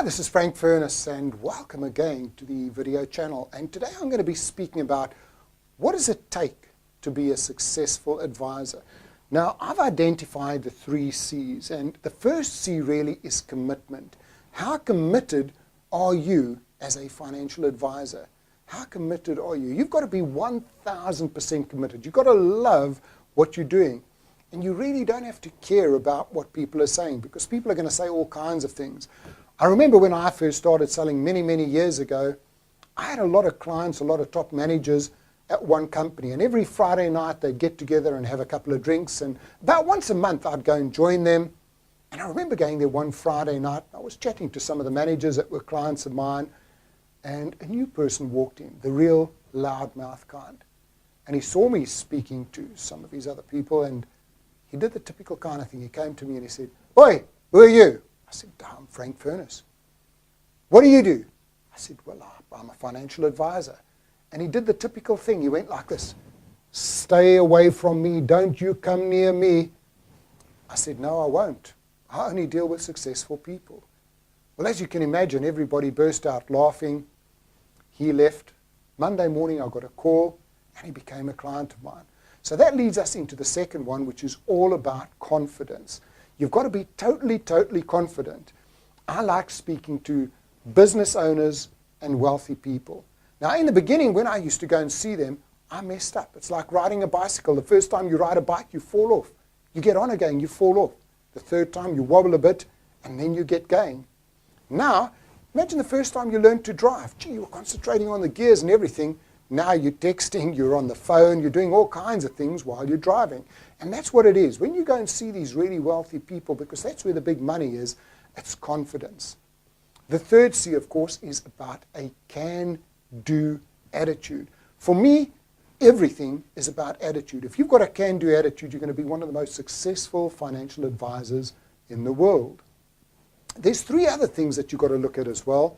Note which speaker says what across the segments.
Speaker 1: Hi, this is Frank Furness and welcome again to the video channel. And today I'm going to be speaking about what does it take to be a successful advisor. Now, I've identified the 3 C's, and the first C really is commitment. How committed are you as a financial advisor? How committed are you? You've got to be 1,000% committed. You've got to love what you're doing. And you really don't have to care about what people are saying, because people are going to say all kinds of things. I remember when I first started selling many years ago, I had a lot of clients, a lot of top managers at one company. And every Friday night they'd get together and have a couple of drinks. And about once a month I'd go and join them. And I remember going there one Friday night. I was chatting to some of the managers that were clients of mine. And a new person walked in, the real loudmouth kind. And he saw me speaking to some of these other people. And he did the typical kind of thing. He came to me and he said, "Oi, who are you?" I said, "I'm Frank Furness." "What do you do?" I said, "Well, I'm a financial advisor." And he did the typical thing. He went like this: "Stay away from me. Don't you come near me." I said, "No, I won't. I only deal with successful people." Well, as you can imagine, everybody burst out laughing. He left. Monday morning, I got a call, and he became a client of mine. So that leads us into the second one, which is all about confidence. You've got to be totally confident. I like speaking to business owners and wealthy people. Now, in the beginning, when I used to go and see them, I messed up. It's like riding a bicycle. The first time you ride a bike, you fall off. You get on again, you fall off. The third time, you wobble a bit, and then you get going. Now, imagine the first time you learned to drive. Gee, you were concentrating on the gears and everything. Now you're texting, you're on the phone, you're doing all kinds of things while you're driving. And that's what it is. When you go and see these really wealthy people, because that's where the big money is, it's confidence. The third C, of course, is about a can-do attitude. For me, everything is about attitude. If you've got a can-do attitude, you're going to be one of the most successful financial advisors in the world. There's 3 other things that you've got to look at as well,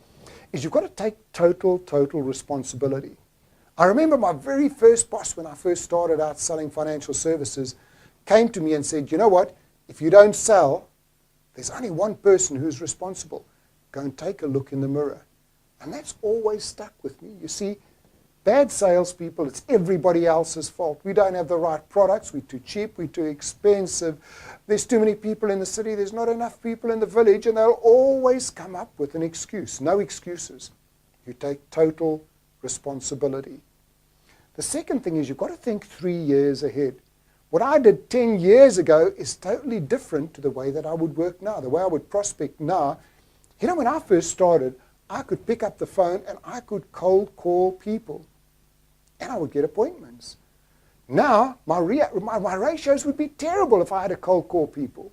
Speaker 1: is you've got to take total responsibility. I remember my very first boss, when I first started out selling financial services, came to me and said, "You know what? If you don't sell, there's only one person who's responsible. Go and take a look in the mirror." And that's always stuck with me. You see, bad salespeople, it's everybody else's fault. We don't have the right products. We're too cheap. We're too expensive. There's too many people in the city. There's not enough people in the village. And they'll always come up with an excuse. No excuses. You take total responsibility. The second thing is you've got to think 3 years ahead. What I did 10 years ago is totally different to the way that I would work now, the way I would prospect now. You know, when I first started, I could pick up the phone and I could cold call people. And I would get appointments. Now, my ratios would be terrible if I had to cold call people.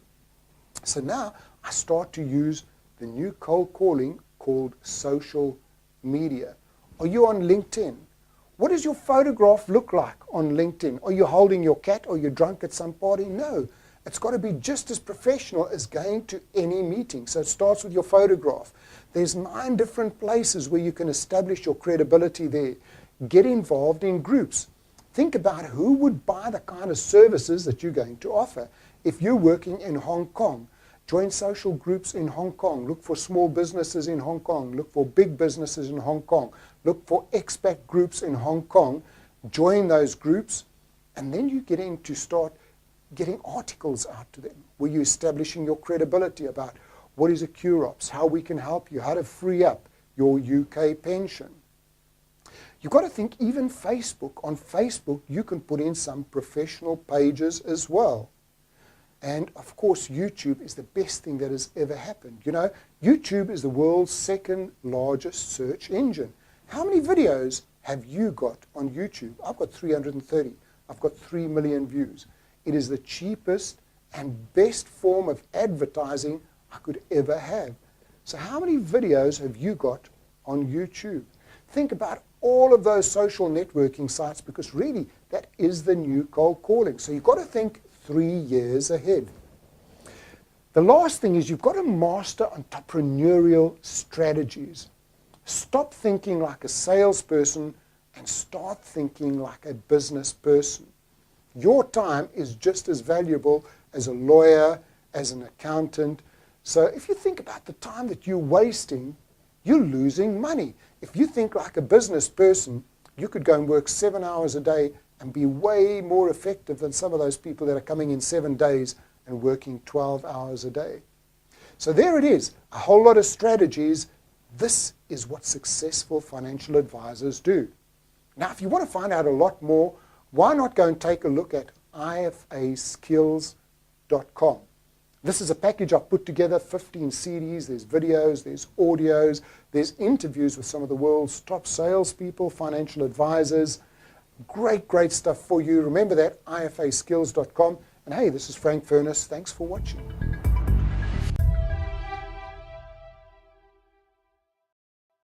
Speaker 1: So now I start to use the new cold calling called social media. Are you on LinkedIn? What does your photograph look like on LinkedIn? Are you holding your cat or you're drunk at some party? No. It's got to be just as professional as going to any meeting. So it starts with your photograph. There's 9 different places where you can establish your credibility there. Get involved in groups. Think about who would buy the kind of services that you're going to offer. If you're working in Hong Kong, join social groups in Hong Kong. Look for small businesses in Hong Kong. Look for big businesses in Hong Kong. Look for expat groups in Hong Kong. Join those groups. And then you get in to start getting articles out to them where you're establishing your credibility about what is a QROPS, how we can help you, how to free up your UK pension. You've got to think even Facebook. On Facebook, you can put in some professional pages as well. And, of course, YouTube is the best thing that has ever happened. You know, YouTube is the world's 2nd largest search engine. How many videos have you got on YouTube? I've got 330. I've got 3 million views. It is the cheapest and best form of advertising I could ever have. So how many videos have you got on YouTube? Think about all of those social networking sites, because really that is the new cold calling. So you've got to think 3 years ahead. The last thing is you've got to master entrepreneurial strategies. Stop thinking like a salesperson and start thinking like a business person. Your time is just as valuable as a lawyer, as an accountant, So if you think about the time that you're wasting, you're losing money. If you think like a business person, you could go and work 7 hours a day and be way more effective than some of those people that are coming in 7 days and working 12 hours a day. So there it is, a whole lot of strategies. This is what successful financial advisors do. Now, if you want to find out a lot more, why not go and take a look at ifaskills.com. This is a package I've put together, 15 CDs, there's videos, there's audios, there's interviews with some of the world's top salespeople, financial advisors. Great, great stuff for you. Remember that, ifaskills.com. And hey, this is Frank Furness. Thanks for watching.